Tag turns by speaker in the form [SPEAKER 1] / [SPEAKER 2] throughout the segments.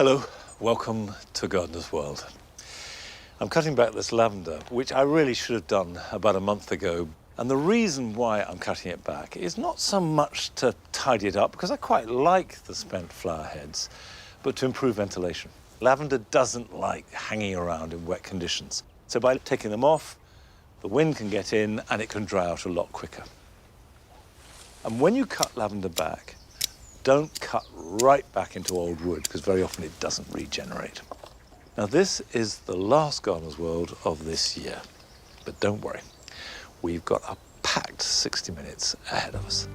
[SPEAKER 1] Hello, welcome to Gardener's World. I'm cutting back this lavender, which I really should have done about a month ago. And the reason why I'm cutting it back is not so much to tidy it up, because I quite like the spent flower heads, but to improve ventilation. Lavender doesn't like hanging around in wet conditions. So by taking them off, the wind can get in and it can dry out a lot quicker. And when you cut lavender back, don't cut right back into old wood, because very often it doesn't regenerate. Now, this is the last Gardener's World of this year. But don't worry, we've got a packed 60 minutes ahead of us.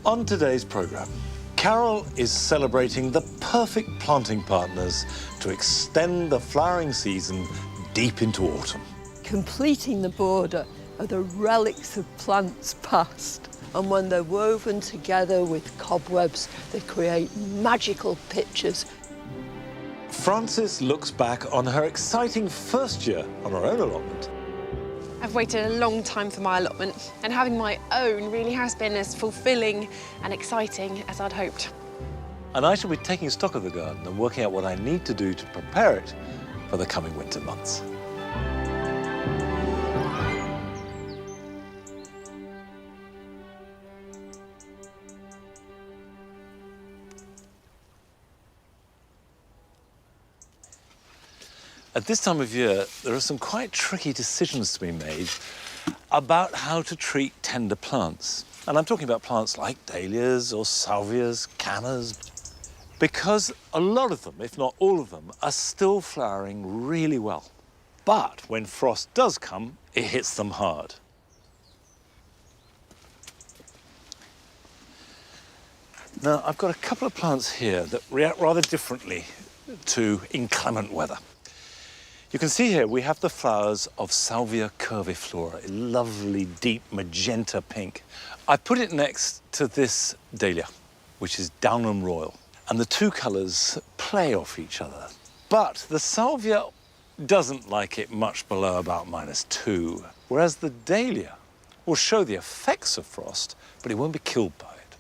[SPEAKER 1] On today's programme, Carol is celebrating the perfect planting partners to extend the flowering season deep into autumn.
[SPEAKER 2] Completing the border are the relics of plants past. And when they're woven together with cobwebs, they create magical pictures.
[SPEAKER 1] Frances looks back on her exciting first year on her own allotment.
[SPEAKER 3] I've waited a long time for my allotment, and having my own really has been as fulfilling and exciting as I'd hoped.
[SPEAKER 1] And I shall be taking stock of the garden and working out what I need to do to prepare it for the coming winter months. At this time of year, there are some quite tricky decisions to be made about how to treat tender plants. And I'm talking about plants like dahlias or salvias, cannas, because a lot of them, if not all of them, are still flowering really well. But when frost does come, it hits them hard. Now, I've got a couple of plants here that react rather differently to inclement weather. You can see here we have the flowers of Salvia curviflora, a lovely deep magenta pink. I put it next to this dahlia, which is Downham Royal, and the two colours play off each other. But the Salvia doesn't like it much below about -2, whereas the dahlia will show the effects of frost, but it won't be killed by it.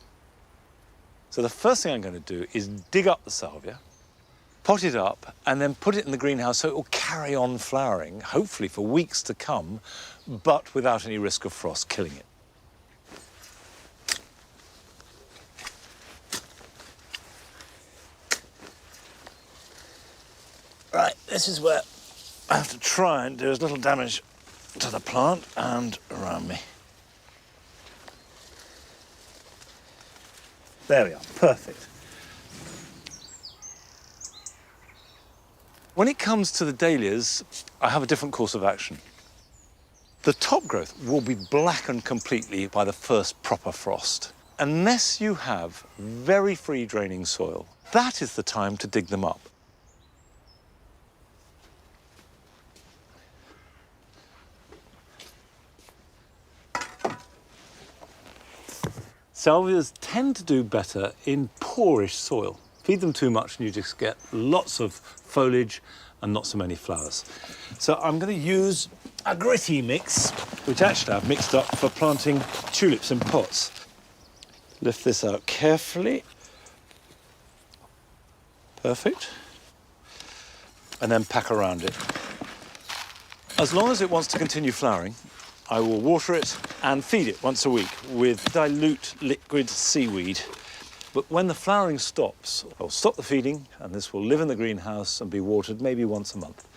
[SPEAKER 1] So the first thing I'm going to do is dig up the Salvia, pot it up, and then put it in the greenhouse so it will carry on flowering, hopefully for weeks to come, but without any risk of frost killing it. Right, this is where I have to try and do as little damage to the plant and around me. There we are, perfect. When it comes to the dahlias, I have a different course of action. The top growth will be blackened completely by the first proper frost. Unless you have very free draining soil, that is the time to dig them up. Salvias tend to do better in poorish soil. Feed them too much and you just get lots of foliage and not so many flowers. So I'm going to use a gritty mix, which actually I've mixed up for planting tulips in pots. Lift this out carefully. Perfect. And then pack around it. As long as it wants to continue flowering, I will water it and feed it once a week with dilute liquid seaweed. But when the flowering stops, I'll stop the feeding, and this will live in the greenhouse and be watered maybe once a month.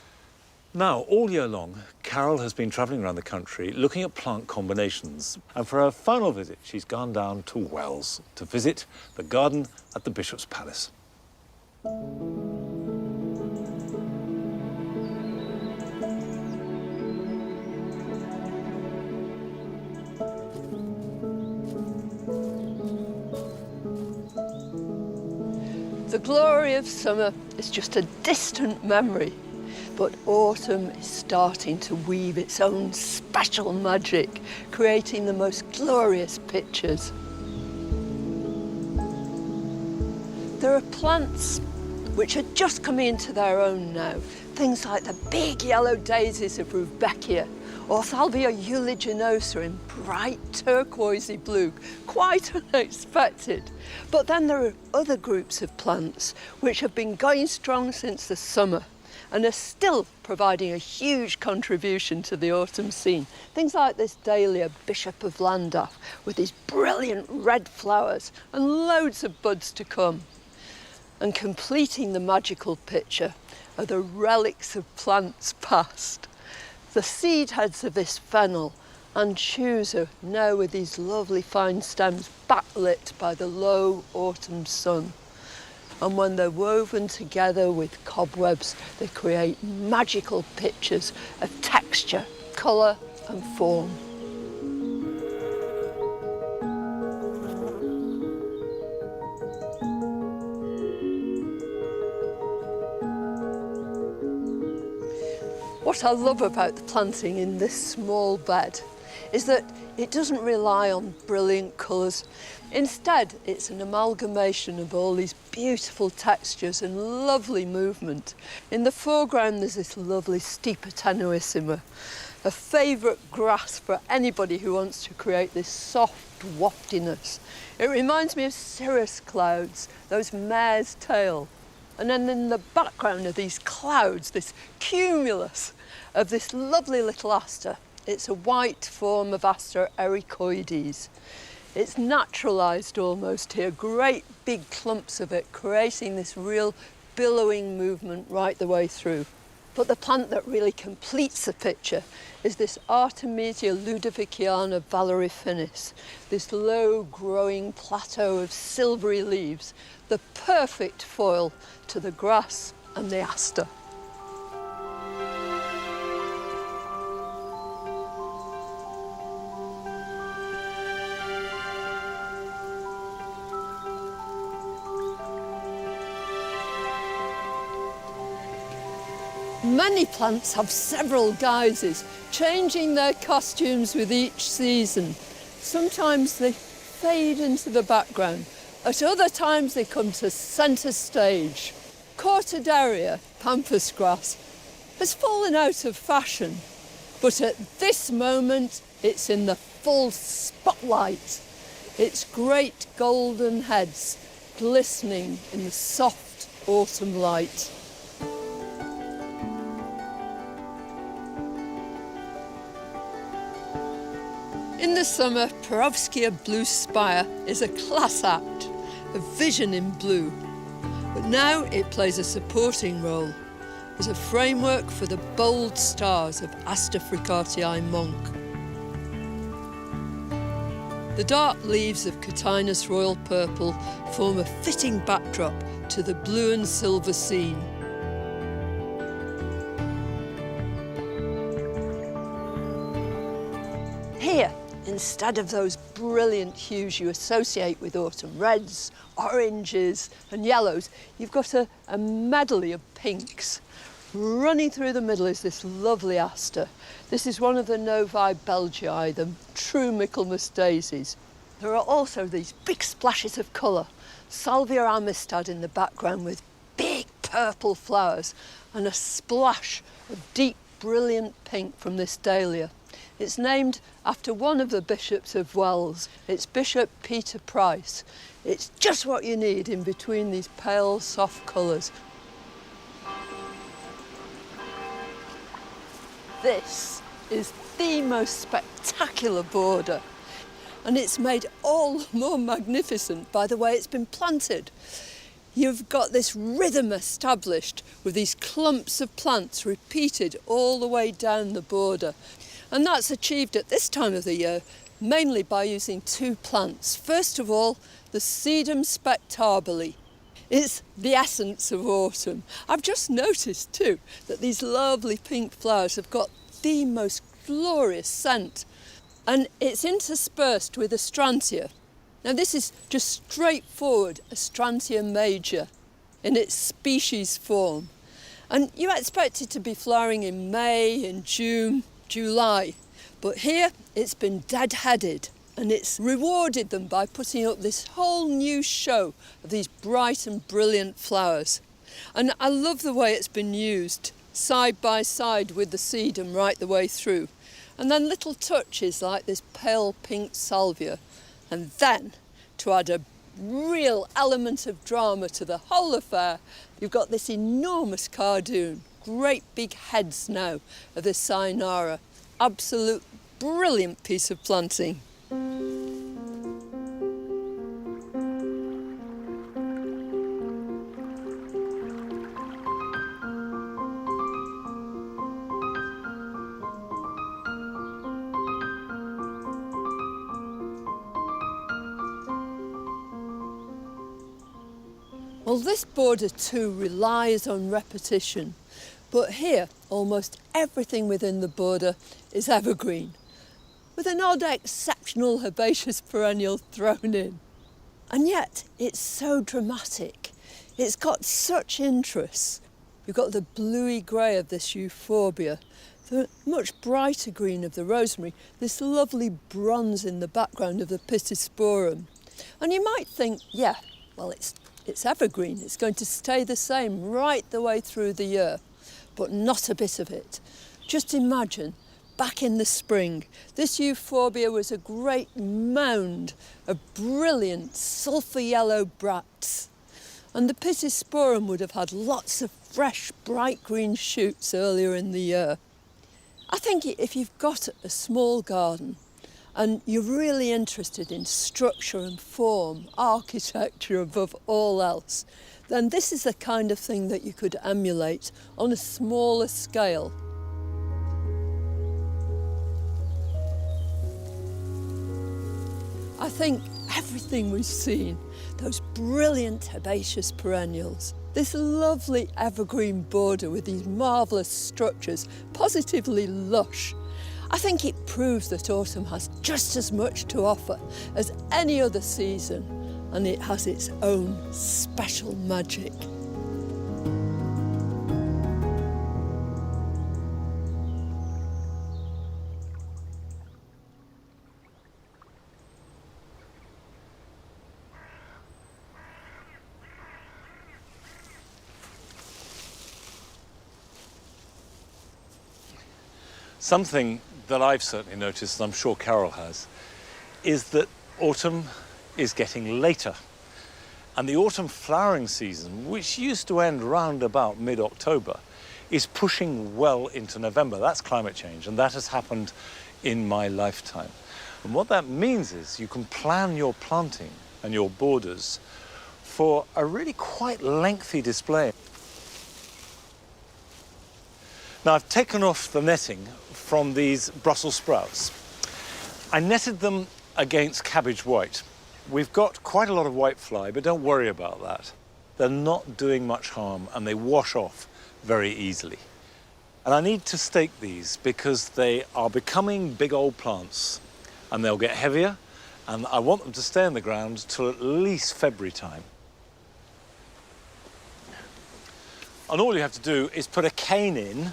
[SPEAKER 1] Now, all year long, Carol has been travelling around the country looking at plant combinations. And for her final visit, she's gone down to Wells to visit the garden at the Bishop's Palace.
[SPEAKER 2] The glory of summer is just a distant memory, but autumn is starting to weave its own special magic, creating the most glorious pictures. There are plants which are just coming into their own now. Things like the big yellow daisies of Rudbeckia, or Salvia uliginosa in bright turquoisey blue, quite unexpected. But then there are other groups of plants which have been going strong since the summer and are still providing a huge contribution to the autumn scene. Things like this dahlia, Bishop of Llandaff, with these brilliant red flowers and loads of buds to come. And completing the magical picture are the relics of plants past. The seed heads of this fennel and chooser, now with these lovely fine stems backlit by the low autumn sun. And when they're woven together with cobwebs, they create magical pictures of texture, colour and form. What I love about the planting in this small bed is that it doesn't rely on brilliant colours. Instead, it's an amalgamation of all these beautiful textures and lovely movement. In the foreground, there's this lovely Stipa tenuissima, a favourite grass for anybody who wants to create this soft waftiness. It reminds me of cirrus clouds, those mare's tail. And then in the background are these clouds, this cumulus of this lovely little aster. It's a white form of Aster ericoides. It's naturalised almost here, great big clumps of it, creating this real billowing movement right the way through. But the plant that really completes the picture is this Artemisia ludoviciana valerifinis, this low-growing plateau of silvery leaves, the perfect foil to the grass and the aster. Many plants have several guises, changing their costumes with each season. Sometimes they fade into the background. At other times they come to centre stage. Cortaderia, pampas grass, has fallen out of fashion, but at this moment it's in the full spotlight. Its great golden heads glistening in the soft autumn light. In the summer, Perovskia Blue Spire is a class act, a vision in blue. But now it plays a supporting role as a framework for the bold stars of Aster fricatii Monk. The dark leaves of Cotinus Royal Purple form a fitting backdrop to the blue and silver scene. Here, instead of those brilliant hues you associate with autumn reds, oranges and yellows, you've got a medley of pinks. Running through the middle is this lovely aster. This is one of the Novae Belgii, the true Michaelmas daisies. There are also these big splashes of colour. Salvia amistad in the background with big purple flowers and a splash of deep, brilliant pink from this dahlia. It's named after one of the bishops of Wells. It's Bishop Peter Price. It's just what you need in between these pale, soft colours. This is the most spectacular border, and it's made all the more magnificent by the way it's been planted. You've got this rhythm established with these clumps of plants repeated all the way down the border. And that's achieved at this time of the year mainly by using two plants. First of all, the Sedum spectabile. It's the essence of autumn. I've just noticed too that these lovely pink flowers have got the most glorious scent, and it's interspersed with Astrantia. Now this is just straightforward Astrantia major in its species form, and you expect it to be flowering in May, in June, July, but here it's been dead-headed, and it's rewarded them by putting up this whole new show of these bright and brilliant flowers. And I love the way it's been used, side by side with the sedum right the way through. And then little touches like this pale pink salvia. And then, to add a real element of drama to the whole affair, you've got this enormous cardoon, great big heads now of this cyanara. Absolute brilliant piece of planting. Well, this border too relies on repetition, but here almost everything within the border is evergreen, with an odd exceptional herbaceous perennial thrown in. And yet it's so dramatic. It's got such interest. You've got the bluey grey of this euphorbia, the much brighter green of the rosemary, this lovely bronze in the background of the pittosporum. And you might think, yeah, well, it's evergreen. It's going to stay the same right the way through the year, but not a bit of it. Just imagine, back in the spring, this euphorbia was a great mound of brilliant sulphur yellow bracts. And the pittosporum would have had lots of fresh, bright green shoots earlier in the year. I think if you've got a small garden and you're really interested in structure and form, architecture above all else, then this is the kind of thing that you could emulate on a smaller scale. I think everything we've seen, those brilliant herbaceous perennials, this lovely evergreen border with these marvellous structures, positively lush, I think it proves that autumn has just as much to offer as any other season, and it has its own special magic.
[SPEAKER 1] Something that I've certainly noticed, and I'm sure Carol has, is that autumn is getting later. And the autumn flowering season, which used to end round about mid-October, is pushing well into November. That's climate change, and that has happened in my lifetime. And what that means is you can plan your planting and your borders for a really quite lengthy display. Now, I've taken off the netting from these Brussels sprouts. I netted them against cabbage white. We've got quite a lot of whitefly, but don't worry about that. They're not doing much harm and they wash off very easily. And I need to stake these because they are becoming big old plants and they'll get heavier, and I want them to stay in the ground till at least February time. And all you have to do is put a cane in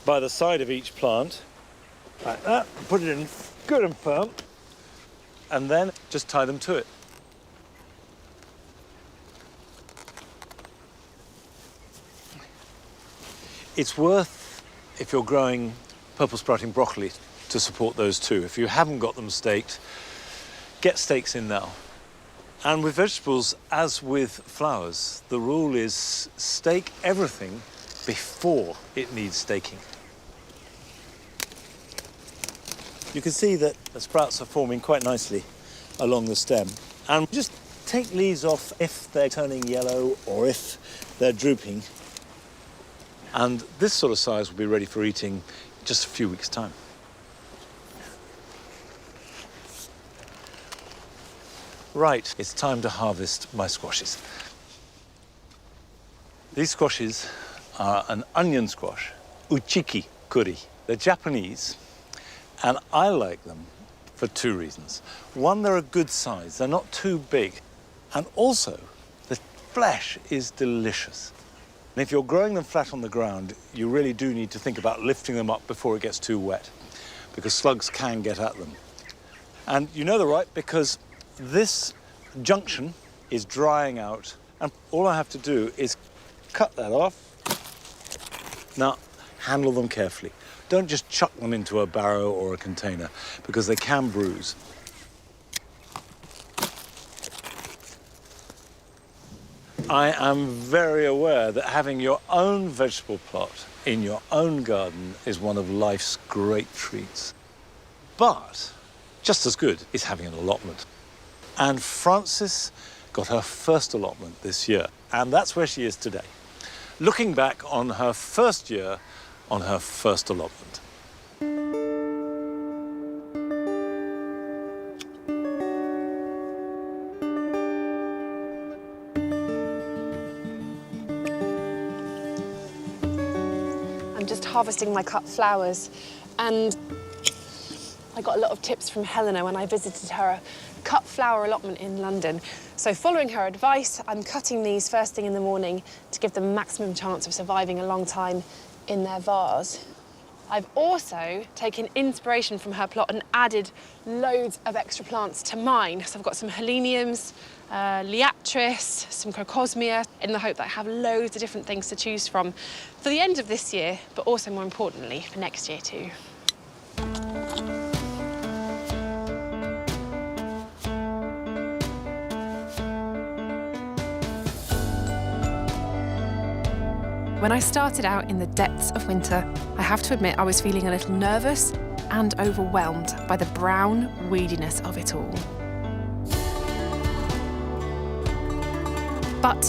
[SPEAKER 1] by the side of each plant, like that, put it in good and firm, and then just tie them to it. It's worth, if you're growing purple sprouting broccoli, to support those too. If you haven't got them staked, get stakes in now. And with vegetables, as with flowers, the rule is stake everything before it needs staking. You can see that the sprouts are forming quite nicely along the stem. And just take leaves off if they're turning yellow or if they're drooping. And this sort of size will be ready for eating in just a few weeks' time. Right, it's time to harvest my squashes. These squashes are an onion squash, uchiki kuri. They're Japanese, and I like them for two reasons. One, they're a good size. They're not too big. And also, the flesh is delicious. And if you're growing them flat on the ground, you really do need to think about lifting them up before it gets too wet, because slugs can get at them. And you know they're right because this junction is drying out, and all I have to do is cut that off. Now, handle them carefully. Don't just chuck them into a barrow or a container because they can bruise. I am very aware that having your own vegetable plot in your own garden is one of life's great treats. But just as good is having an allotment. And Frances got her first allotment this year, and that's where she is today, looking back on her first year on her first allotment.
[SPEAKER 3] I'm just harvesting my cut flowers, and I got a lot of tips from Helena when I visited her cut flower allotment in London. So following her advice, I'm cutting these first thing in the morning to give them maximum chance of surviving a long time in their vase. I've also taken inspiration from her plot and added loads of extra plants to mine. So I've got some heleniums, liatris, some crocosmia, in the hope that I have loads of different things to choose from for the end of this year, but also more importantly for next year too. When I started out in the depths of winter, I have to admit I was feeling a little nervous and overwhelmed by the brown weediness of it all. But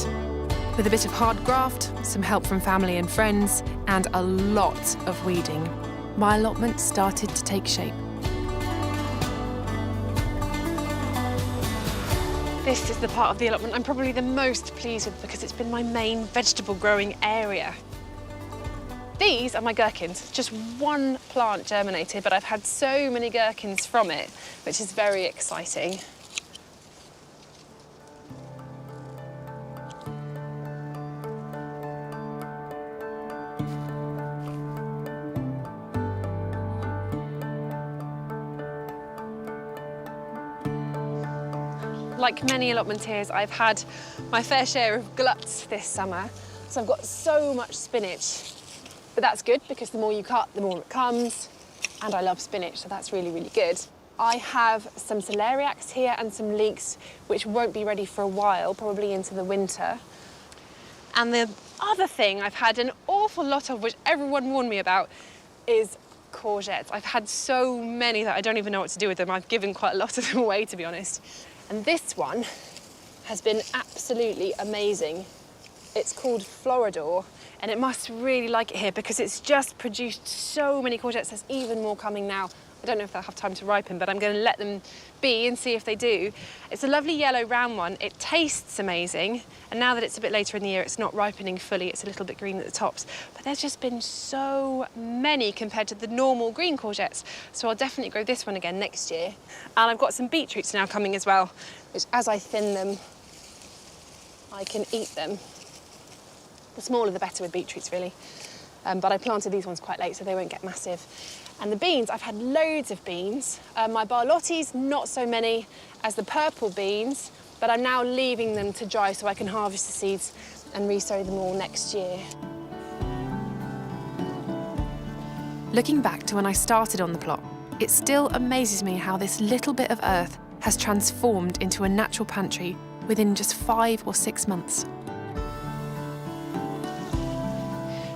[SPEAKER 3] with a bit of hard graft, some help from family and friends, and a lot of weeding, my allotment started to take shape. This is the part of the allotment I'm probably the most pleased with because it's been my main vegetable growing area. These are my gherkins. Just one plant germinated, but I've had so many gherkins from it, which is very exciting. Like many allotmenteers, I've had my fair share of gluts this summer, so I've got so much spinach. But that's good because the more you cut, the more it comes, and I love spinach, so that's really, really good. I have some celeriacs here and some leeks, which won't be ready for a while, probably into the winter. And the other thing I've had an awful lot of, which everyone warned me about, is courgettes. I've had so many that I don't even know what to do with them. I've given quite a lot of them away, to be honest. And this one has been absolutely amazing. It's called Floridor, and it must really like it here because it's just produced so many courgettes. There's even more coming now. I don't know if they'll have time to ripen, but I'm going to let them be and see if they do. It's a lovely yellow round one. It tastes amazing, and now that it's a bit later in the year, it's not ripening fully. It's a little bit green at the tops, but there's just been so many compared to the normal green courgettes. So I'll definitely grow this one again next year. And I've got some beetroots now coming as well, which as I thin them, I can eat them. The smaller the better with beetroots, really. But I planted these ones quite late, so they won't get massive. And the beans, I've had loads of beans. My Barlottis, not so many as the purple beans, but I'm now leaving them to dry so I can harvest the seeds and resow them all next year. Looking back to when I started on the plot, it still amazes me how this little bit of earth has transformed into a natural pantry within just 5 or 6 months.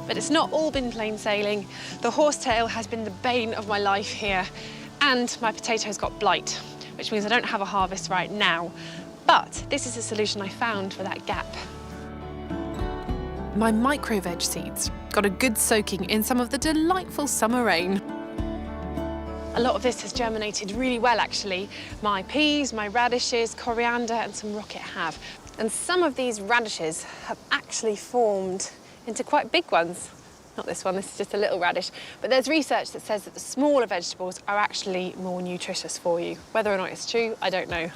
[SPEAKER 3] But it's not all been plain sailing. The horsetail has been the bane of my life here, and my potatoes got blight, which means I don't have a harvest right now. But this is a solution I found for that gap. My micro-veg seeds got a good soaking in some of the delightful summer rain. A lot of this has germinated really well, actually. My peas, my radishes, coriander, and some rocket have. And some of these radishes have actually formed into quite big ones. Not this one, this is just a little radish. But there's research that says that the smaller vegetables are actually more nutritious for you. Whether or not it's true, I don't know.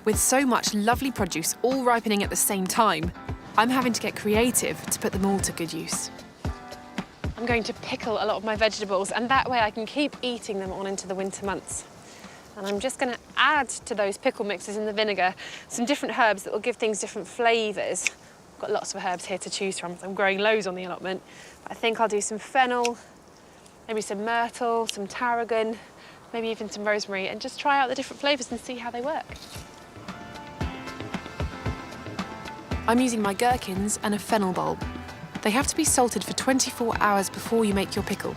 [SPEAKER 3] With so much lovely produce all ripening at the same time, I'm having to get creative to put them all to good use. I'm going to pickle a lot of my vegetables, and that way I can keep eating them on into the winter months. And I'm just going to add to those pickle mixes in the vinegar some different herbs that will give things different flavours. I've got lots of herbs here to choose from. I'm growing loads on the allotment. But I think I'll do some fennel, maybe some myrtle, some tarragon, maybe even some rosemary, and just try out the different flavours and see how they work. I'm using my gherkins and a fennel bulb. They have to be salted for 24 hours before you make your pickle.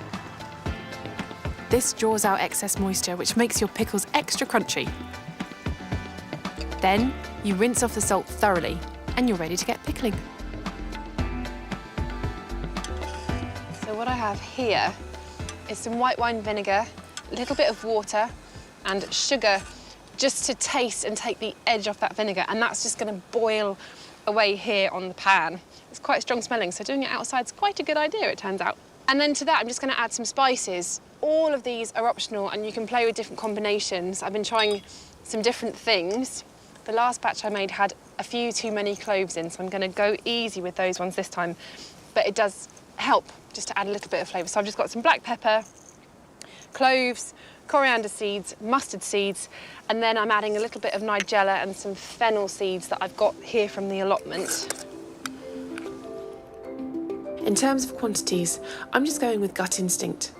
[SPEAKER 3] This draws out excess moisture, which makes your pickles extra crunchy. Then you rinse off the salt thoroughly, and you're ready to get pickling. So what I have here is some white wine vinegar, a little bit of water, and sugar, just to taste and take the edge off that vinegar, and that's just going to boil away here on the pan. It's quite strong smelling, so doing it outside is quite a good idea, it turns out. And then to that, I'm just going to add some spices. All of these are optional, and you can play with different combinations. I've been trying some different things. The last batch I made had a few too many cloves in, so I'm going to go easy with those ones this time. But it does help just to add a little bit of flavour. So I've just got some black pepper, cloves, coriander seeds, mustard seeds, and then I'm adding a little bit of nigella and some fennel seeds that I've got here from the allotment. In terms of quantities, I'm just going with gut instinct.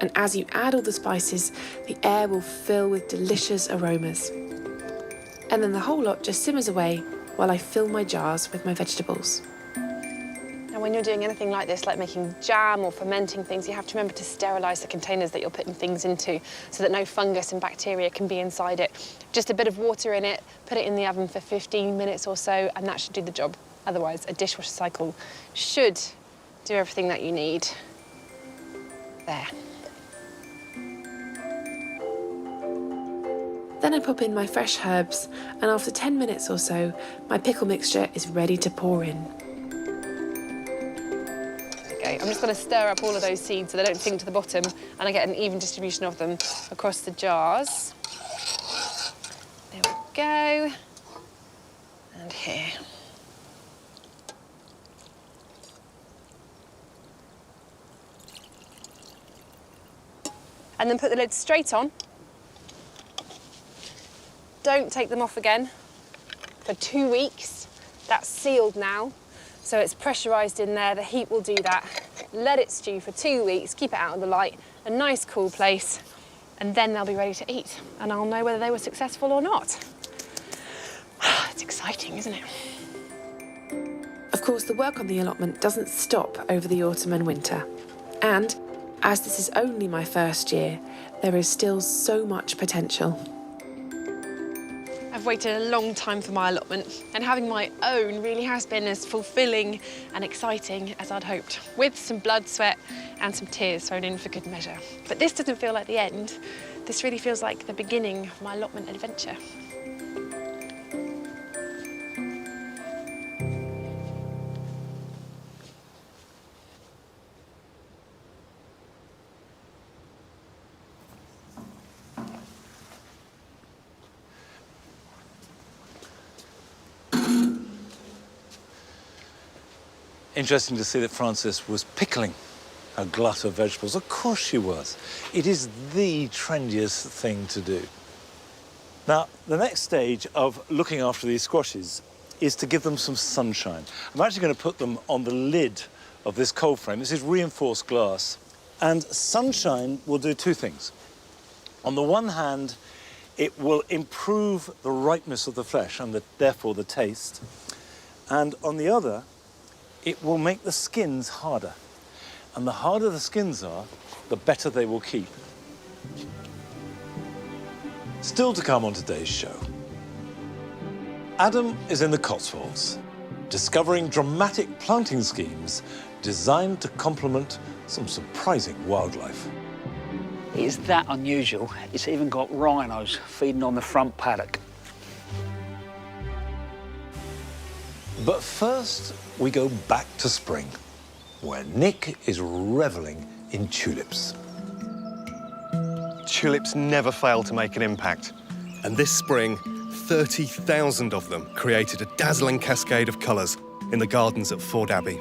[SPEAKER 3] And as you add all the spices, the air will fill with delicious aromas. And then the whole lot just simmers away while I fill my jars with my vegetables. Now, when you're doing anything like this, like making jam or fermenting things, you have to remember to sterilise the containers that you're putting things into so that no fungus and bacteria can be inside it. Just a bit of water in it, put it in the oven for 15 minutes or so, and that should do the job. Otherwise, a dishwasher cycle should do everything that you need. There. Then I pop in my fresh herbs, and after 10 minutes or so, my pickle mixture is ready to pour in. Okay, I'm just going to stir up all of those seeds so they don't sink to the bottom, and I get an even distribution of them across the jars. There we go. And here. And then put the lid straight on. Don't take them off again for 2 weeks. That's sealed now, so it's pressurised in there. The heat will do that. Let it stew for 2 weeks, keep it out of the light, a nice cool place, and then they'll be ready to eat. And I'll know whether they were successful or not. It's exciting, isn't it? Of course, the work on the allotment doesn't stop over the autumn and winter. And as this is only my first year, there is still so much potential. I've waited a long time for my allotment, and having my own really has been as fulfilling and exciting as I'd hoped, with some blood, sweat and some tears thrown in for good measure. But this doesn't feel like the end. This really feels like the beginning of my allotment adventure.
[SPEAKER 1] Interesting to see that Frances was pickling a glut of vegetables. Of course she was. It is the trendiest thing to do. Now, the next stage of looking after these squashes is to give them some sunshine. I'm actually going to put them on the lid of this cold frame. This is reinforced glass. And sunshine will do two things. On the one hand, it will improve the ripeness of the flesh and therefore the taste. And on the other, it will make the skins harder. And the harder the skins are, the better they will keep. Still to come on today's show. Adam is in the Cotswolds, discovering dramatic planting schemes designed to complement some surprising wildlife.
[SPEAKER 4] It's that unusual. It's even got rhinos feeding on the front paddock.
[SPEAKER 1] But first, we go back to spring, where Nick is reveling in tulips.
[SPEAKER 5] Tulips never fail to make an impact. And this spring, 30,000 of them created a dazzling cascade of colours in the gardens at Ford Abbey.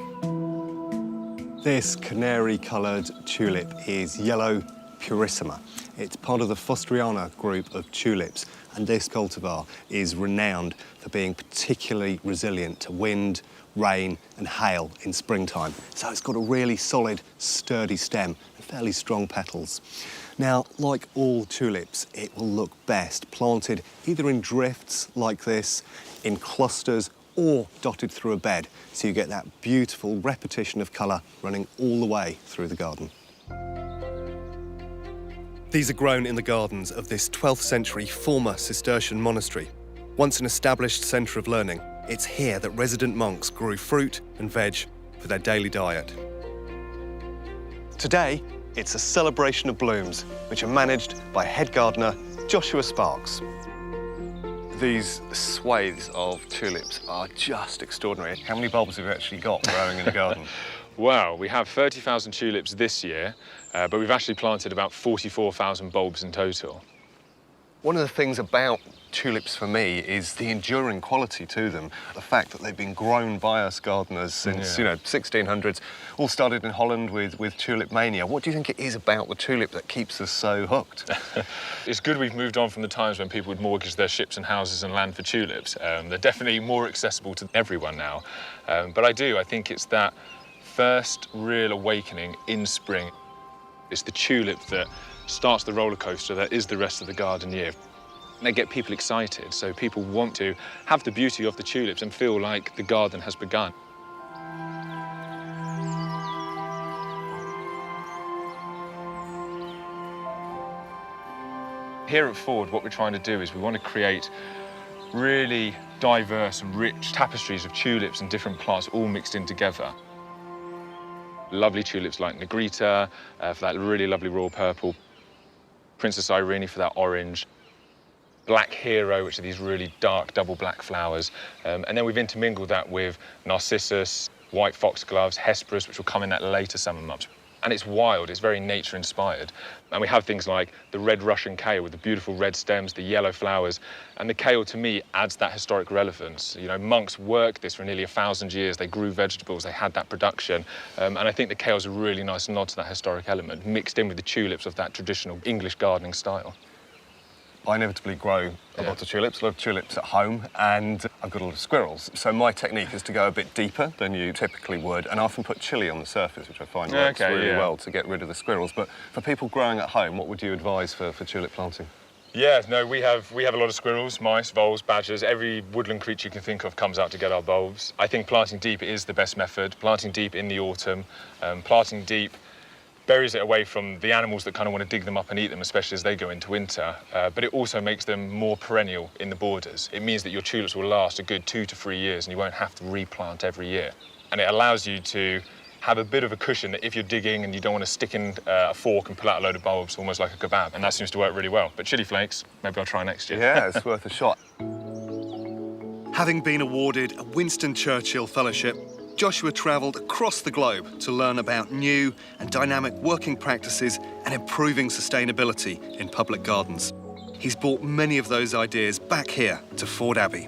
[SPEAKER 5] This canary-coloured tulip is yellow, purissima. It's part of the Fosteriana group of tulips, and this cultivar is renowned for being particularly resilient to wind, rain and hail in springtime. So it's got a really solid, sturdy stem and fairly strong petals. Now, like all tulips, it will look best planted either in drifts like this, in clusters, or dotted through a bed, so you get that beautiful repetition of colour running all the way through the garden. These are grown in the gardens of this 12th century former Cistercian monastery. Once an established centre of learning, it's here that resident monks grew fruit and veg for their daily diet. Today, it's a celebration of blooms, which are managed by head gardener Joshua Sparks. These swathes of tulips are just extraordinary. How many bulbs have you actually got growing in the garden?
[SPEAKER 6] Well, we have 30,000 tulips this year, but we've actually planted about 44,000 bulbs in total.
[SPEAKER 5] One of the things about tulips for me is the enduring quality to them. The fact that they've been grown by us gardeners since, 1600s. All started in Holland with tulip mania. What do you think it is about the tulip that keeps us so hooked?
[SPEAKER 6] It's good we've moved on from the times when people would mortgage their ships and houses and land for tulips. They're definitely more accessible to everyone now. But I think it's that first real awakening in spring. It's the tulip that starts the roller coaster that is the rest of the garden year. They get people excited, so people want to have the beauty of the tulips and feel like the garden has begun. Here at Ford, what we're trying to do is we want to create really diverse and rich tapestries of tulips and different plants all mixed in together. Lovely tulips like Negrita, for that really lovely royal purple, Princess Irene for that orange, Black Hero, which are these really dark double black flowers, and then we've intermingled that with Narcissus, white foxgloves, Hesperus, which will come in that later summer months. And it's wild, it's very nature-inspired. And we have things like the red Russian kale with the beautiful red stems, the yellow flowers. And the kale, to me, adds that historic relevance. You know, monks worked this for nearly 1,000 years. They grew vegetables, they had that production. And I think the kale's a really nice nod to that historic element, mixed in with the tulips of that traditional English gardening style.
[SPEAKER 5] I inevitably grow a lot of tulips at home, and I've got a lot of squirrels. So my technique is to go a bit deeper than you typically would, and I often put chili on the surface, which I find works really well to get rid of the squirrels. But for people growing at home, what would you advise for tulip planting?
[SPEAKER 6] Yeah, no, we have a lot of squirrels, mice, voles, badgers. Every woodland creature you can think of comes out to get our bulbs. I think planting deep is the best method. Planting deep in the autumn, planting deep buries it away from the animals that kind of want to dig them up and eat them, especially as they go into winter. But it also makes them more perennial in the borders. It means that your tulips will last a good 2 to 3 years and you won't have to replant every year. And it allows you to have a bit of a cushion that if you're digging and you don't want to stick in a fork and pull out a load of bulbs, almost like a kebab. And that seems to work really well. But chili flakes, maybe I'll try next year.
[SPEAKER 5] Yeah, it's worth a shot. Having been awarded a Winston Churchill Fellowship, Joshua travelled across the globe to learn about new and dynamic working practices and improving sustainability in public gardens. He's brought many of those ideas back here to Ford Abbey.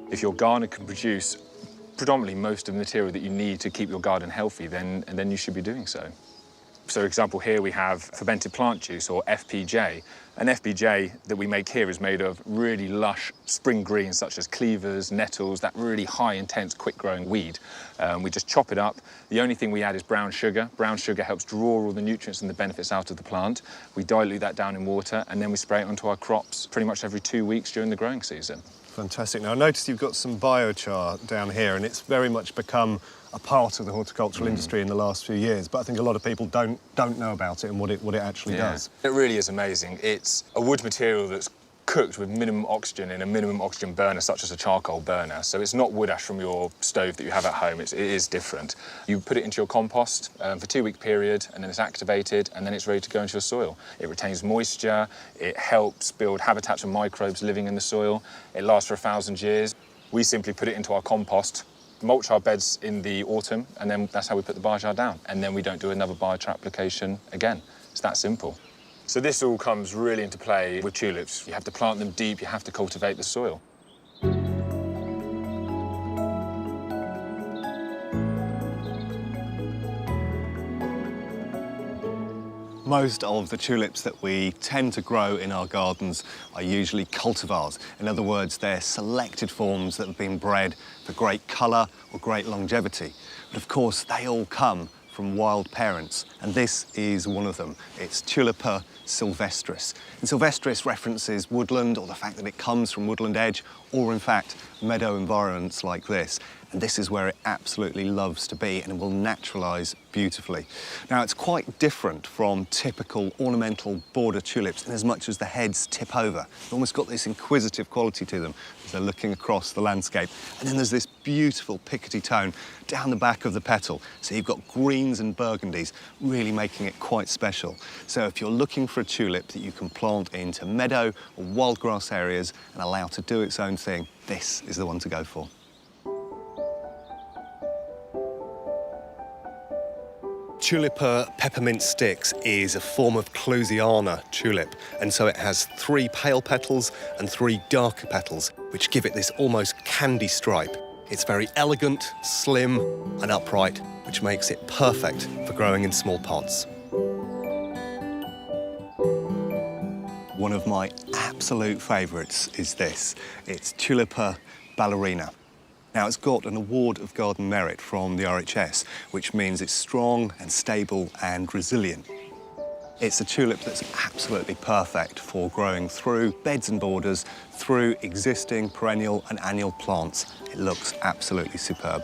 [SPEAKER 6] If your gardener can produce predominantly most of the material that you need to keep your garden healthy, then you should be doing so. So, for example, here we have fermented plant juice, or FPJ. An FPJ that we make here is made of really lush spring greens, such as cleavers, nettles, that really high, intense, quick-growing weed. We just chop it up. The only thing we add is brown sugar. Brown sugar helps draw all the nutrients and the benefits out of the plant. We dilute that down in water, and then we spray it onto our crops pretty much every 2 weeks during the growing season.
[SPEAKER 5] Fantastic. Now, I noticed you've got some biochar down here, and it's very much become a part of the horticultural industry in the last few years, but I think a lot of people don't know about it and what it actually does.
[SPEAKER 6] It really is amazing. It's a wood material that's cooked with minimum oxygen in a minimum oxygen burner, such as a charcoal burner. So it's not wood ash from your stove that you have at home. It is different. You put it into your compost for a 2-week period, and then it's activated, and then it's ready to go into your soil. It retains moisture. It helps build habitats of microbes living in the soil. It lasts for 1,000 years. We simply put it into our compost, mulch our beds in the autumn, and then that's how we put the biochar down. And then we don't do another biochar application again. It's that simple. So this all comes really into play with tulips. You have to plant them deep, you have to cultivate the soil.
[SPEAKER 5] Most of the tulips that we tend to grow in our gardens are usually cultivars. In other words, they're selected forms that have been bred for great colour or great longevity. But of course, they all come from wild parents, and this is one of them. It's Tulipa sylvestris. And sylvestris references woodland, or the fact that it comes from woodland edge, or in fact, meadow environments like this. And this is where it absolutely loves to be, and it will naturalise beautifully. Now, it's quite different from typical ornamental border tulips in as much as the heads tip over. They've almost got this inquisitive quality to them as they're looking across the landscape. And then there's this beautiful pickety tone down the back of the petal. So you've got greens and burgundies, really making it quite special. So if you're looking for a tulip that you can plant into meadow or wild grass areas and allow to do its own thing, this is the one to go for. Tulipa peppermint sticks is a form of Clusiana tulip, and so it has 3 pale petals and 3 darker petals, which give it this almost candy stripe. It's very elegant, slim and upright, which makes it perfect for growing in small pots. One of my absolute favourites is this. It's Tulipa ballerina. Now, it's got an award of garden merit from the RHS, which means it's strong and stable and resilient. It's a tulip that's absolutely perfect for growing through beds and borders, through existing perennial and annual plants. It looks absolutely superb.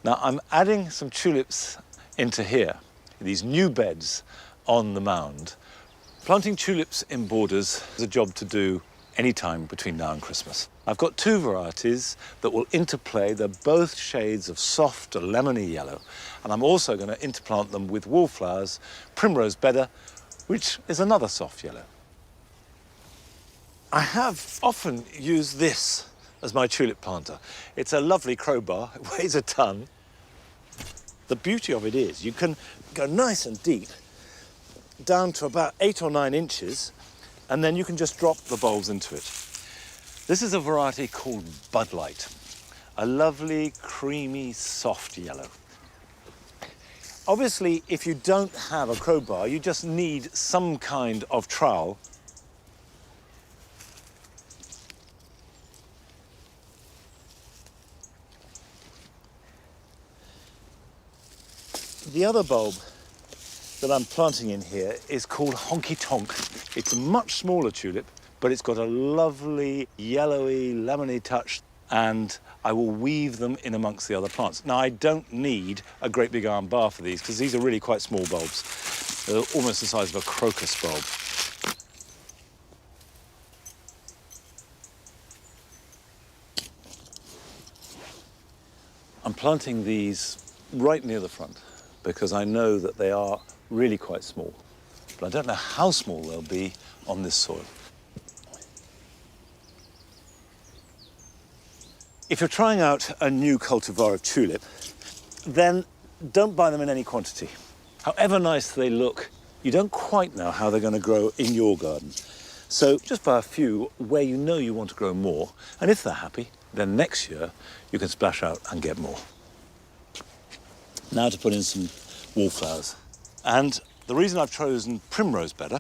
[SPEAKER 1] Now, I'm adding some tulips into here, these new beds on the mound. Planting tulips in borders is a job to do any time between now and Christmas. I've got 2 varieties that will interplay. They're both shades of soft lemony yellow. And I'm also going to interplant them with wallflowers, primrose bedder, which is another soft yellow. I have often used this as my tulip planter. It's a lovely crowbar, it weighs a ton. The beauty of it is you can go nice and deep, down to about 8 or 9 inches, and then you can just drop the bulbs into it. This is a variety called Bud Light, a lovely, creamy, soft yellow. Obviously, if you don't have a crowbar, you just need some kind of trowel. The other bulb that I'm planting in here is called Honky Tonk. It's a much smaller tulip, but it's got a lovely yellowy, lemony touch, and I will weave them in amongst the other plants. Now, I don't need a great big iron bar for these, because these are really quite small bulbs. They're almost the size of a crocus bulb. I'm planting these right near the front, because I know that they are really quite small. But I don't know how small they'll be on this soil. If you're trying out a new cultivar of tulip, then don't buy them in any quantity. However nice they look, you don't quite know how they're going to grow in your garden. So just buy a few where you know you want to grow more, and if they're happy, then next year you can splash out and get more. Now to put in some wallflowers. And the reason I've chosen primrose bedder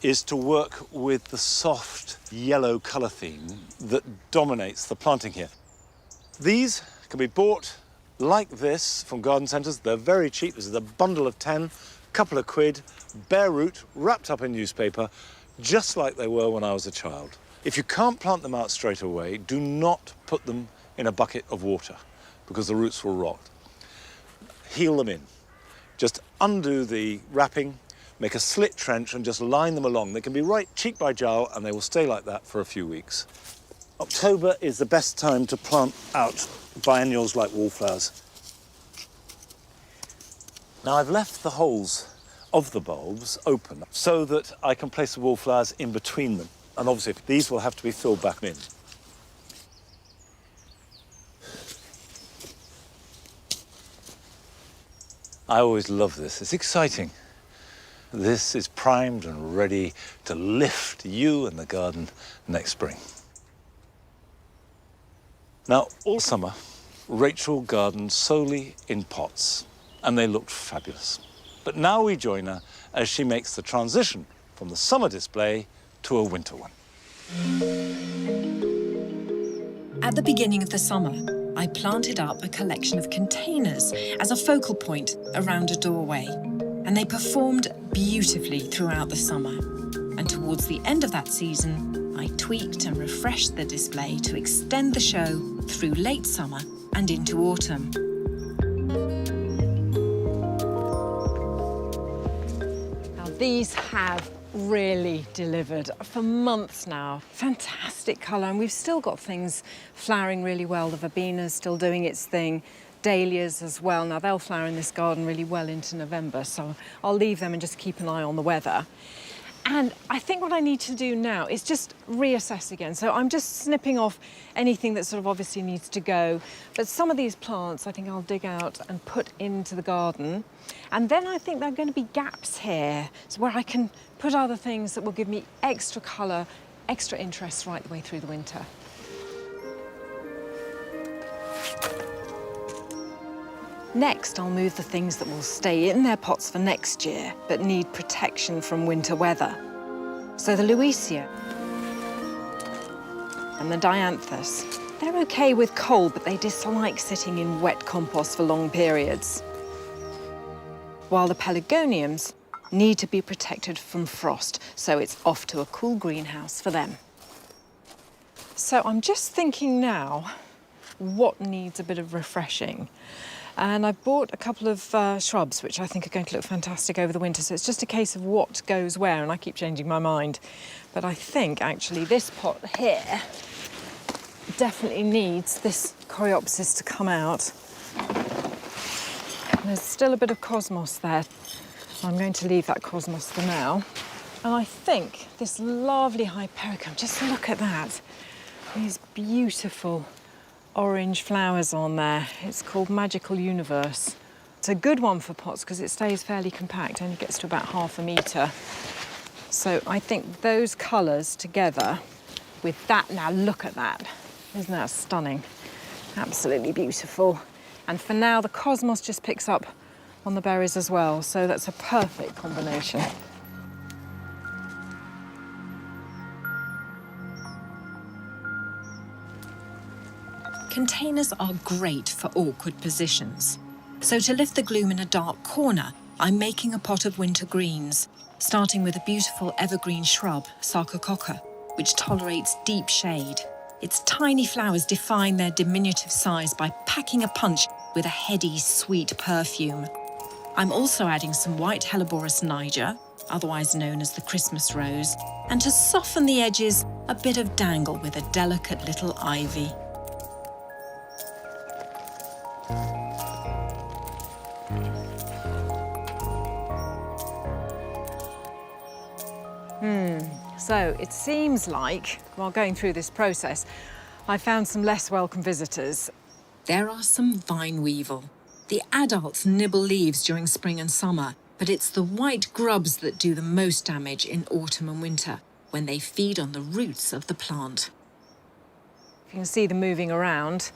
[SPEAKER 1] is to work with the soft yellow colour theme that dominates the planting here. These can be bought like this from garden centres. They're very cheap. This is a bundle of 10, couple of quid, bare root, wrapped up in newspaper, just like they were when I was a child. If you can't plant them out straight away, do not put them in a bucket of water, because the roots will rot. Heel them in. Just undo the wrapping, make a slit trench and just line them along. They can be right cheek by jowl and they will stay like that for a few weeks. October is the best time to plant out biennials like wallflowers. Now, I've left the holes of the bulbs open so that I can place the wallflowers in between them. And obviously, these will have to be filled back in. I always love this. It's exciting. This is primed and ready to lift you and the garden next spring. Now, all summer, Rachel gardened solely in pots, and they looked fabulous. But now we join her as she makes the transition from the summer display to a winter one.
[SPEAKER 7] At the beginning of the summer, I planted up a collection of containers as a focal point around a doorway, and they performed beautifully throughout the summer. And towards the end of that season, I tweaked and refreshed the display to extend the show through late summer and into autumn.
[SPEAKER 8] Now, these have really delivered for months now. Fantastic colour, and we've still got things flowering really well. The verbena's still doing its thing. Dahlias as well. Now, they'll flower in this garden really well into November, so I'll leave them and just keep an eye on the weather. And I think what I need to do now is just reassess again. So I'm just snipping off anything that sort of obviously needs to go. But some of these plants I think I'll dig out and put into the garden. And then I think there are going to be gaps here, so where I can put other things that will give me extra colour, extra interest right the way through the winter. Next, I'll move the things that will stay in their pots for next year, but need protection from winter weather. So the Louisia and the Dianthus, they're okay with cold, but they dislike sitting in wet compost for long periods. While the Pelargoniums need to be protected from frost, so it's off to a cool greenhouse for them. So I'm just thinking now what needs a bit of refreshing. And I bought a couple of shrubs, which I think are going to look fantastic over the winter. So it's just a case of what goes where, and I keep changing my mind. But I think, actually, this pot here definitely needs this Coreopsis to come out. And there's still a bit of cosmos there. I'm going to leave that cosmos for now. And I think this lovely Hypericum, just look at that. These beautiful orange flowers on there. It's called Magical Universe. It's a good one for pots because it stays fairly compact, only gets to about ½ metre. So I think those colours together with that, now look at that. Isn't that stunning? Absolutely beautiful. And for now, the cosmos just picks up on the berries as well, so that's a perfect combination.
[SPEAKER 7] Containers are great for awkward positions. So to lift the gloom in a dark corner, I'm making a pot of winter greens, starting with a beautiful evergreen shrub, Sarcococca, which tolerates deep shade. Its tiny flowers define their diminutive size by packing a punch with a heady, sweet perfume. I'm also adding some white Helleborus niger, otherwise known as the Christmas rose, and to soften the edges, a bit of dangle with a delicate little ivy.
[SPEAKER 8] So it seems like, while going through this process, I found some less welcome visitors.
[SPEAKER 7] There are some vine weevil. The adults nibble leaves during spring and summer, but it's the white grubs that do the most damage in autumn and winter, when they feed on the roots of the plant.
[SPEAKER 8] You can see them moving around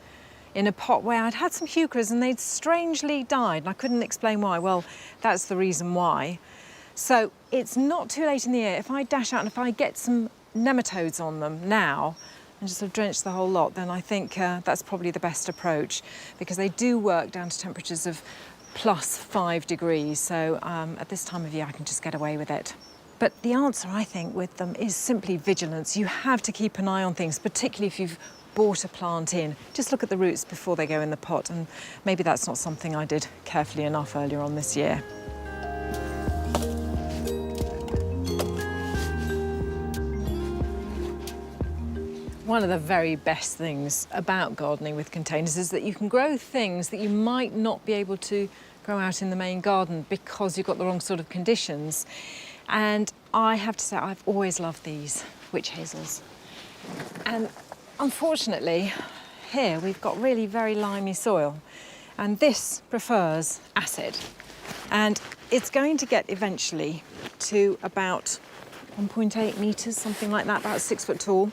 [SPEAKER 8] in a pot where I'd had some heucheras and they'd strangely died, and I couldn't explain why. Well, that's the reason why. So it's not too late in the year. If I dash out and if I get some nematodes on them now and just sort of drench the whole lot, then I think that's probably the best approach, because they do work down to temperatures of +5 degrees. So at this time of year, I can just get away with it. But the answer, I think, with them is simply vigilance. You have to keep an eye on things, particularly if you've bought a plant in. Just look at the roots before they go in the pot, and maybe that's not something I did carefully enough earlier on this year. One of the very best things about gardening with containers is that you can grow things that you might not be able to grow out in the main garden because you've got the wrong sort of conditions. And I have to say, I've always loved these witch hazels. And unfortunately, here we've got really very limey soil, and this prefers acid. And it's going to get eventually to about 1.8 metres, something like that, about 6 foot tall,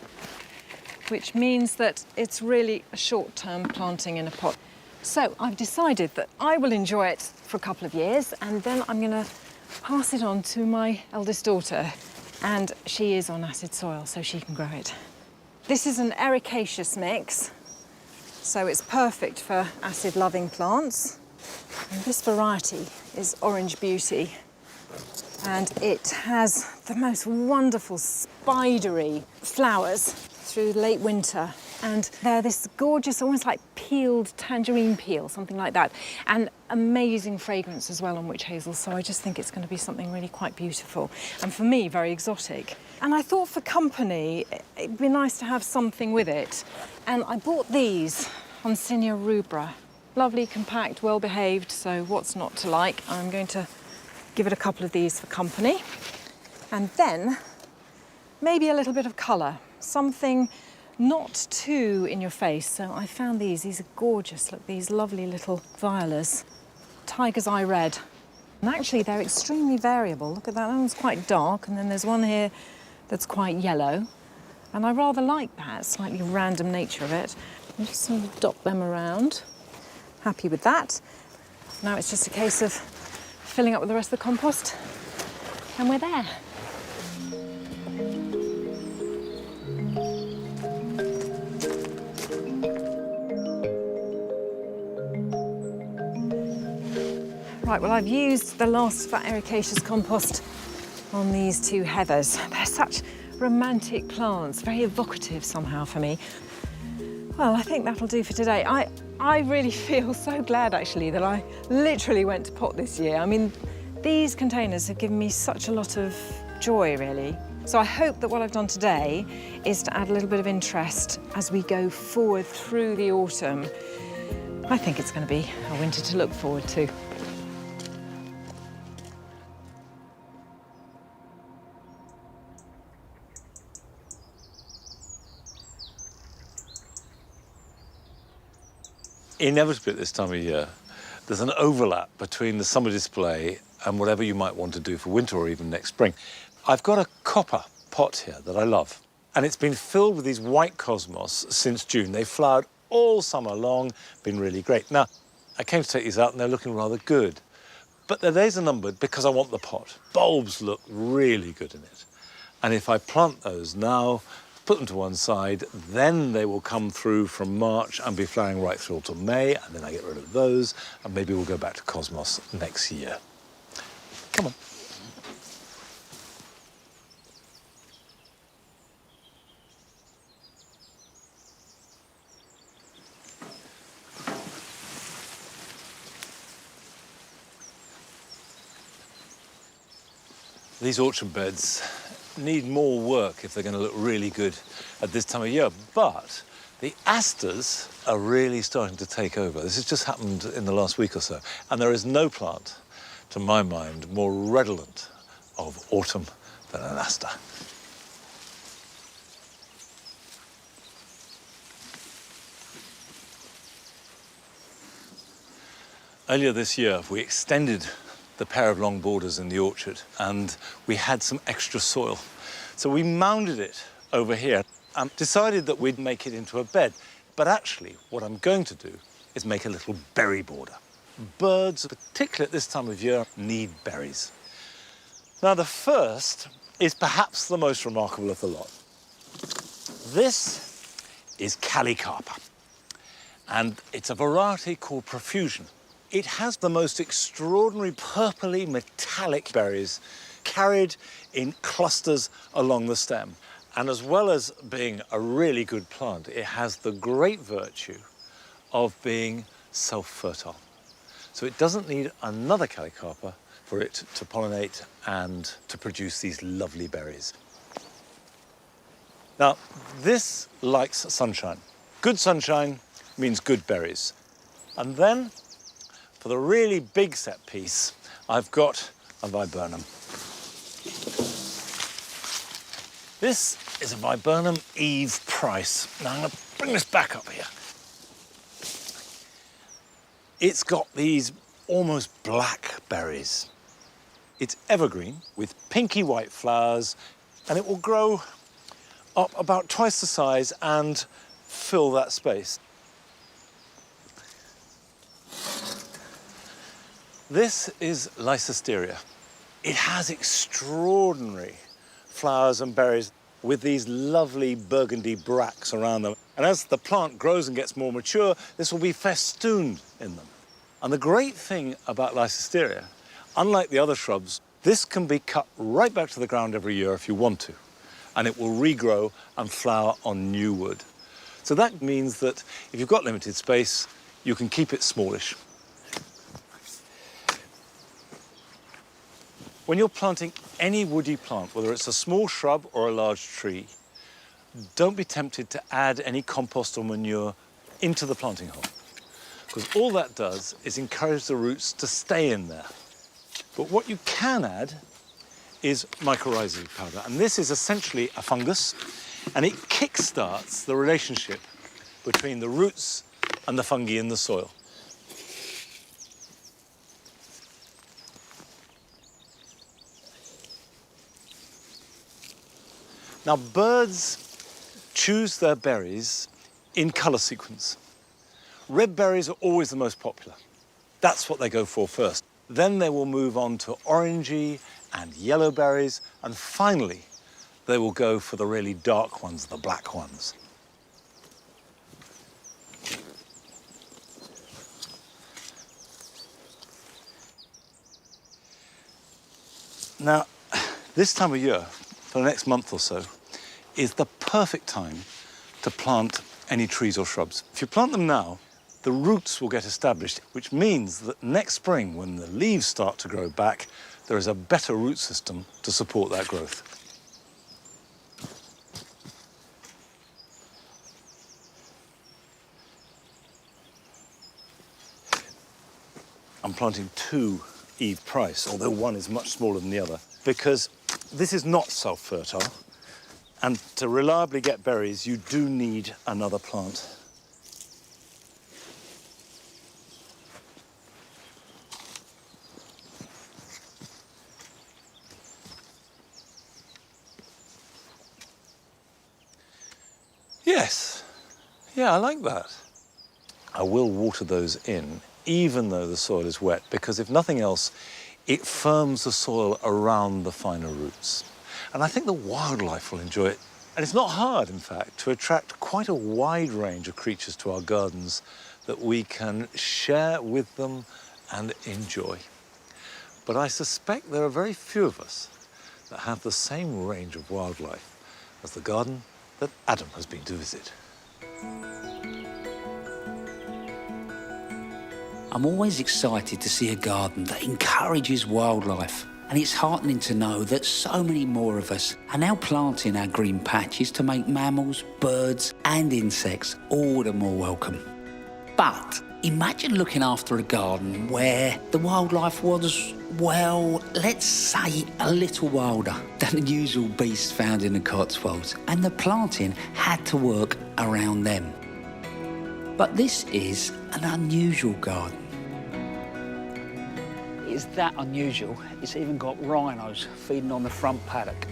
[SPEAKER 8] which means that it's really a short-term planting in a pot. So I've decided that I will enjoy it for a couple of years, and then I'm going to pass it on to my eldest daughter, and she is on acid soil, so she can grow it. This is an ericaceous mix, so it's perfect for acid-loving plants. And this variety is Orange Beauty, and it has the most wonderful spidery flowers through late winter, and they're this gorgeous, almost like peeled tangerine peel, something like that, and amazing fragrance as well on witch hazel. So I just think it's going to be something really quite beautiful, and for me, very exotic. And I thought for company, it'd be nice to have something with it. And I bought these Honsinia rubra. Lovely, compact, well-behaved, so what's not to like? I'm going to give it a couple of these for company. And then maybe a little bit of colour, something not too in your face. So I found these are gorgeous. Look, these lovely little violas, tiger's eye red. And actually they're extremely variable. Look at that one's quite dark, and then there's one here that's quite yellow. And I rather like that slightly random nature of it. I'm just sort of dot them around. Happy with that. Now it's just a case of filling up with the rest of the compost, and we're there. Right, well, I've used the last of that ericaceous compost on these two heathers. They're such romantic plants, very evocative somehow for me. Well, I think that'll do for today. I really feel so glad, actually, that I literally went to pot this year. I mean, these containers have given me such a lot of joy, really. So I hope that what I've done today is to add a little bit of interest as we go forward through the autumn. I think it's going to be a winter to look forward to.
[SPEAKER 1] Inevitably at this time of year, there's an overlap between the summer display and whatever you might want to do for winter or even next spring. I've got a copper pot here that I love, and it's been filled with these white cosmos since June. They flowered all summer long, been really great. Now, I came to take these out and they're looking rather good, but their days are numbered because I want the pot. Bulbs look really good in it. And if I plant those now, put them to one side, then they will come through from March and be flowering right through till May, and then I get rid of those, and maybe we'll go back to Cosmos next year. Come on. These orchard beds need more work if they're going to look really good at this time of year, but the asters are really starting to take over. This has just happened in the last week or so, and there is no plant, to my mind, more redolent of autumn than an aster. Earlier this year, we extended the pair of long borders in the orchard, and we had some extra soil. So we mounded it over here and decided that we'd make it into a bed. But actually, what I'm going to do is make a little berry border. Birds, particularly at this time of year, need berries. Now, the first is perhaps the most remarkable of the lot. This is Calicarpa, and it's a variety called Profusion. It has the most extraordinary purpley metallic berries carried in clusters along the stem. And as well as being a really good plant, it has the great virtue of being self-fertile. So it doesn't need another Calicarpa for it to pollinate and to produce these lovely berries. Now, this likes sunshine. Good sunshine means good berries. And then, for the really big set piece, I've got a viburnum. This is a viburnum Eve Price. Now I'm going to bring this back up here. It's got these almost black berries. It's evergreen with pinky white flowers, and it will grow up about twice the size and fill that space. This is Lycisteria. It has extraordinary flowers and berries with these lovely burgundy bracts around them. And as the plant grows and gets more mature, this will be festooned in them. And the great thing about Lycisteria, unlike the other shrubs, this can be cut right back to the ground every year if you want to, and it will regrow and flower on new wood. So that means that if you've got limited space, you can keep it smallish. When you're planting any woody plant, whether it's a small shrub or a large tree, don't be tempted to add any compost or manure into the planting hole, because all that does is encourage the roots to stay in there. But what you can add is mycorrhizal powder, and this is essentially a fungus, and it kickstarts the relationship between the roots and the fungi in the soil. Now, birds choose their berries in colour sequence. Red berries are always the most popular. That's what they go for first. Then they will move on to orangey and yellow berries, and finally, they will go for the really dark ones, the black ones. Now, this time of year, for the next month or so, is the perfect time to plant any trees or shrubs. If you plant them now, the roots will get established, which means that next spring, when the leaves start to grow back, there is a better root system to support that growth. I'm planting 2 Eve Price, although one is much smaller than the other, because this is not self-fertile, and to reliably get berries, you do need another plant. Yes, yeah, I like that. I will water those in, even though the soil is wet, because if nothing else, it firms the soil around the finer roots. And I think the wildlife will enjoy it. And it's not hard, in fact, to attract quite a wide range of creatures to our gardens that we can share with them and enjoy. But I suspect there are very few of us that have the same range of wildlife as the garden that Adam has been to visit.
[SPEAKER 4] I'm always excited to see a garden that encourages wildlife, and it's heartening to know that so many more of us are now planting our green patches to make mammals, birds and insects all the more welcome. But imagine looking after a garden where the wildlife was, well, let's say a little wilder than the usual beasts found in the Cotswolds, and the planting had to work around them. But this is an unusual garden.
[SPEAKER 9] It's that unusual, it's even got rhinos feeding on the front paddock.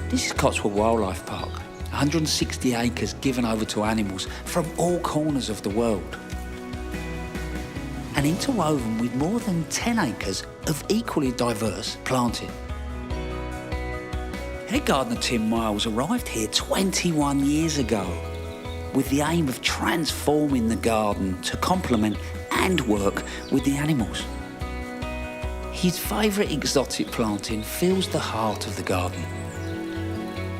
[SPEAKER 4] This is Cotswold Wildlife Park, 160 acres given over to animals from all corners of the world. And interwoven with more than 10 acres of equally diverse planting. Head gardener Tim Miles arrived here 21 years ago with the aim of transforming the garden to complement and work with the animals. His favourite exotic planting fills the heart of the garden.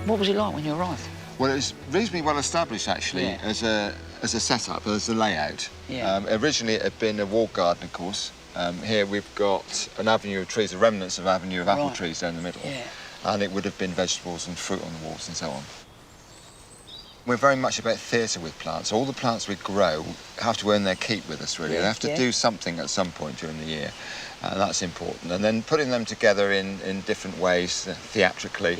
[SPEAKER 4] What was it like when you arrived?
[SPEAKER 10] Well, it was reasonably well established, actually,
[SPEAKER 4] Yeah.
[SPEAKER 10] as a setup, as a layout.
[SPEAKER 4] Yeah.
[SPEAKER 10] Originally, it had been a walled garden, of course. Here we've got an avenue of trees, the remnants of avenue of apple
[SPEAKER 4] Right.
[SPEAKER 10] trees down the middle.
[SPEAKER 4] Yeah.
[SPEAKER 10] And it would have been vegetables and fruit on the walls and so on. We're very much about theatre with plants. All the plants we grow have to earn their keep with us, really. They have to do something at some point during the year, and that's important. And then putting them together in different ways, theatrically,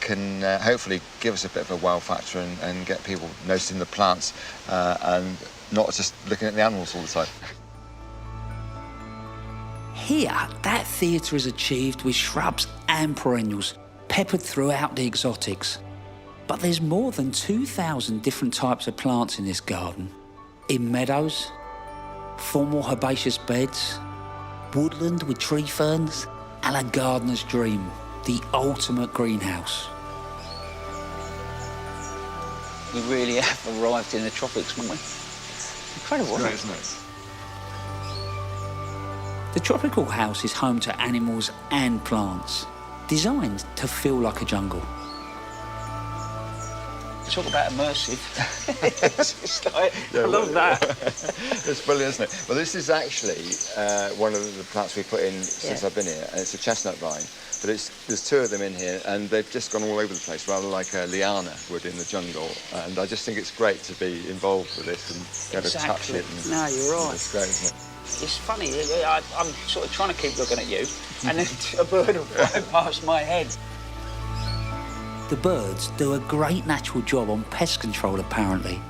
[SPEAKER 10] can hopefully give us a bit of a wow factor and get people noticing the plants and not just looking at the animals all the time.
[SPEAKER 4] Here, that theatre is achieved with shrubs and perennials, peppered throughout the exotics. But there's more than 2,000 different types of plants in this garden. In meadows, formal herbaceous beds, woodland with tree ferns, and a gardener's dream, the ultimate greenhouse.
[SPEAKER 9] We really have arrived in the tropics, haven't we? Incredible,
[SPEAKER 10] Great, isn't it?
[SPEAKER 4] The tropical house is home to animals and plants, designed to feel like a jungle.
[SPEAKER 9] Talk about immersive. It's like, I love that.
[SPEAKER 10] It's brilliant, isn't it? Well, this is actually one of the plants we put in since I've been here, and it's a chestnut vine. But there's two of them in here, and they've just gone all over the place, rather like a liana would in the jungle. And I just think it's great to be involved with this and get to touch it. And,
[SPEAKER 9] no, you're right.
[SPEAKER 10] It's great, isn't it?
[SPEAKER 9] It's funny, I'm sort of trying to keep looking at you, and then a bird will fly past my head.
[SPEAKER 4] The birds do a great natural job on pest control, apparently.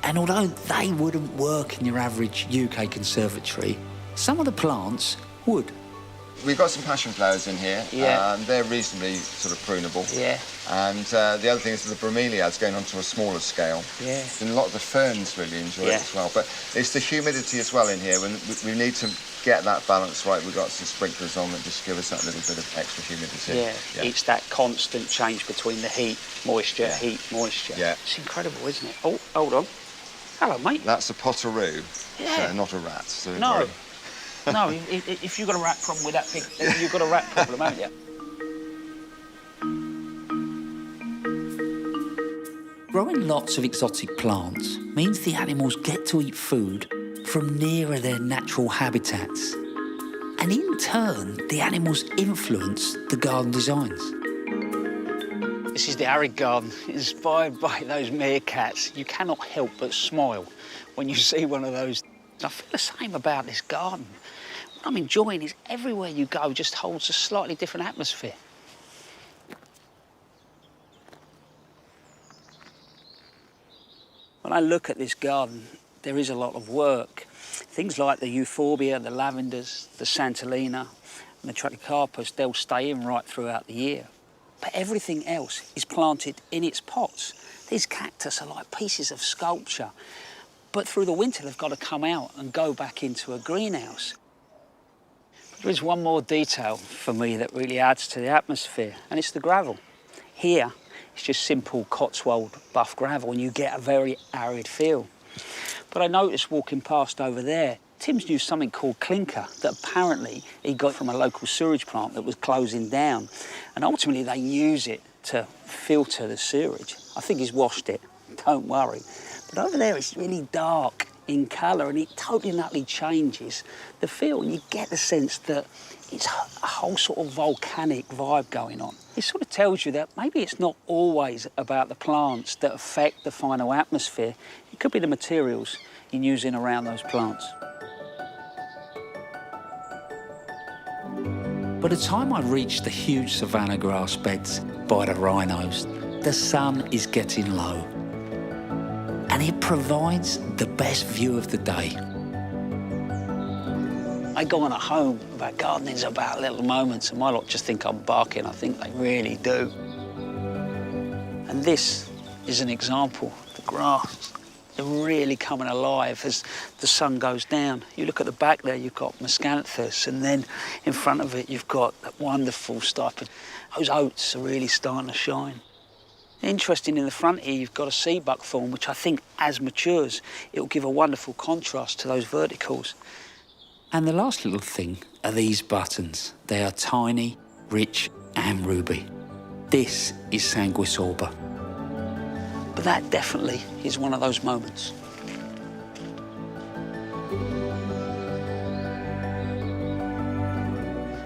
[SPEAKER 4] And although they wouldn't work in your average UK conservatory, some of the plants would.
[SPEAKER 10] We've got some passion flowers in here.
[SPEAKER 9] Yeah.
[SPEAKER 10] They're reasonably sort of prunable.
[SPEAKER 9] Yeah.
[SPEAKER 10] And the other thing is the bromeliads going onto a smaller scale.
[SPEAKER 9] Yeah.
[SPEAKER 10] And a lot of the ferns really enjoy it as well. But it's the humidity as well in here. When we need to get that balance right, we've got some sprinklers on that just give us that little bit of extra humidity.
[SPEAKER 9] Yeah. It's that constant change between the heat, moisture, heat, moisture.
[SPEAKER 10] Yeah.
[SPEAKER 9] It's incredible, isn't it? Oh, hold on. Hello, mate.
[SPEAKER 10] That's a potteroo,
[SPEAKER 9] Yeah.
[SPEAKER 10] so not a rat. So don't
[SPEAKER 9] No.
[SPEAKER 10] worry.
[SPEAKER 9] No, if you've got a rat problem with that pig, you've got a rat problem, haven't you?
[SPEAKER 4] Growing lots of exotic plants means the animals get to eat food from nearer their natural habitats. And in turn, the animals influence the garden designs.
[SPEAKER 9] This is the arid garden, inspired by those meerkats. You cannot help but smile when you see one of those. I feel the same about this garden. What I'm enjoying is everywhere you go just holds a slightly different atmosphere. When I look at this garden, there is a lot of work. Things like the euphorbia, the lavenders, the santolina, and the trachycarpus, they'll stay in right throughout the year. But everything else is planted in its pots. These cactus are like pieces of sculpture. But through the winter, they've got to come out and go back into a greenhouse. There is one more detail for me that really adds to the atmosphere, and it's the gravel. Here, it's just simple Cotswold buff gravel, and you get a very arid feel. But I noticed walking past over there, Tim's used something called clinker that apparently he got from a local sewage plant that was closing down. And ultimately, they use it to filter the sewage. I think he's washed it, don't worry. But over there, it's really dark in colour, and it totally and utterly changes the feel, and you get the sense that it's a whole sort of volcanic vibe going on. It sort of tells you that maybe it's not always about the plants that affect the final atmosphere. It could be the materials you're using around those plants.
[SPEAKER 4] By the time I reach the huge savanna grass beds by the rhinos, the sun is getting low. And it provides the best view of the day.
[SPEAKER 9] I go on at home about gardening's about little moments, and my lot just think I'm barking. I think they really do. And this is an example. The grass, they're really coming alive as the sun goes down. You look at the back there, you've got miscanthus, and then in front of it, you've got that wonderful stipe. Those oats are really starting to shine. Interesting, in the front here, you've got a sea buckthorn, which I think, as matures, it will give a wonderful contrast to those verticals.
[SPEAKER 4] And the last little thing are these buttons. They are tiny, rich, and ruby. This is Sanguisorba.
[SPEAKER 9] But that definitely is one of those moments.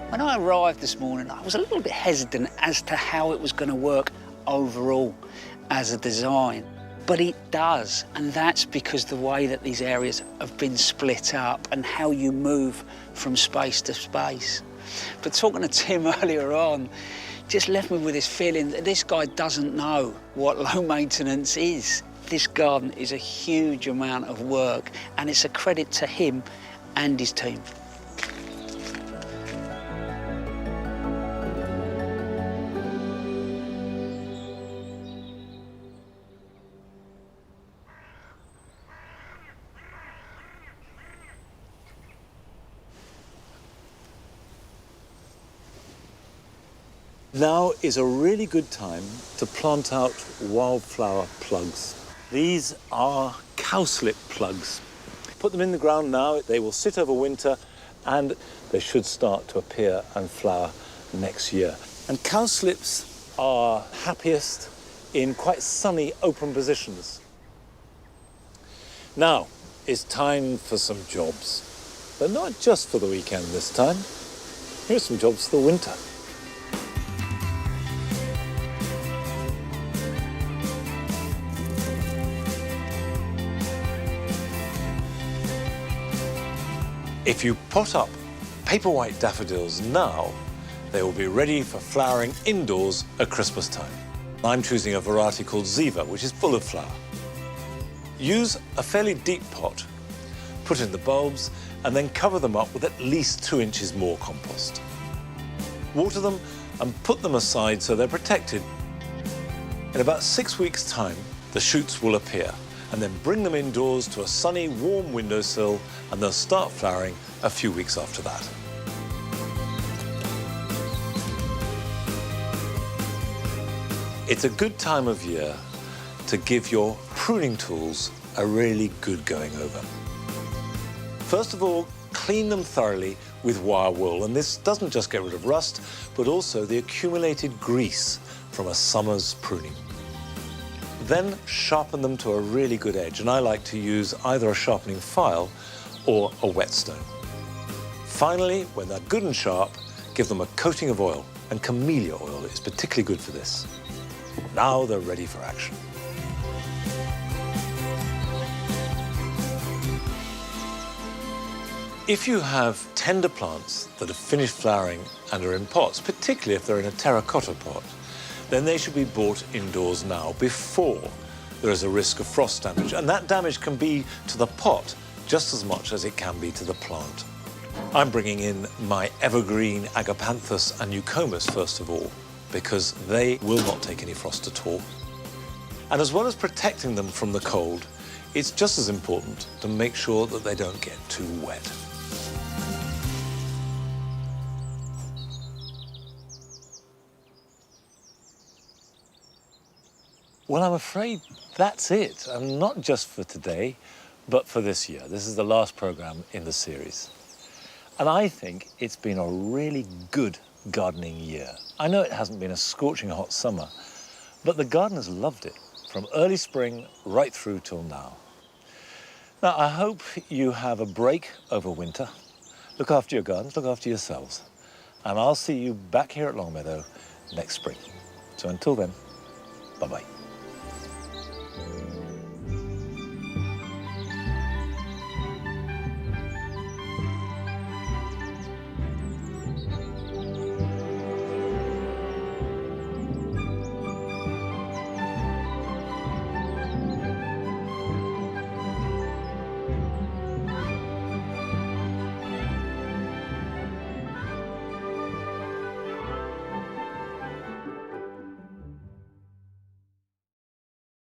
[SPEAKER 9] When I arrived this morning, I was a little bit hesitant as to how it was going to work overall as a design. But it does, and that's because the way that these areas have been split up and how you move from space to space. But talking to Tim earlier on, just left me with this feeling that this guy doesn't know what low maintenance is. This garden is a huge amount of work, and it's a credit to him and his team.
[SPEAKER 1] Now is a really good time to plant out wildflower plugs. These are cowslip plugs. Put them in the ground now, they will sit over winter and they should start to appear and flower next year. And cowslips are happiest in quite sunny, open positions. Now it's time for some jobs, but not just for the weekend this time. Here's some jobs for the winter. If you pot up paper white daffodils now, they will be ready for flowering indoors at Christmas time. I'm choosing a variety called Ziva, which is full of flower. Use a fairly deep pot, put in the bulbs, and then cover them up with at least 2 inches more compost. Water them and put them aside so they're protected. In about 6 weeks' time, the shoots will appear, and then bring them indoors to a sunny, warm windowsill, and they'll start flowering a few weeks after that. It's a good time of year to give your pruning tools a really good going over. First of all, clean them thoroughly with wire wool, and this doesn't just get rid of rust, but also the accumulated grease from a summer's pruning. Then sharpen them to a really good edge, and I like to use either a sharpening file or a whetstone. Finally, when they're good and sharp, give them a coating of oil, and camellia oil is particularly good for this. Now they're ready for action. If you have tender plants that have finished flowering and are in pots, particularly if they're in a terracotta pot, then they should be brought indoors now before there is a risk of frost damage. And that damage can be to the pot just as much as it can be to the plant. I'm bringing in my evergreen agapanthus and eucomis first of all, because they will not take any frost at all. And as well as protecting them from the cold, it's just as important to make sure that they don't get too wet. Well, I'm afraid that's it, and not just for today, but for this year. This is the last programme in the series. And I think it's been a really good gardening year. I know it hasn't been a scorching hot summer, but the gardeners loved it, from early spring right through till now. Now, I hope you have a break over winter. Look after your gardens, look after yourselves. And I'll see you back here at Longmeadow next spring. So until then, bye-bye.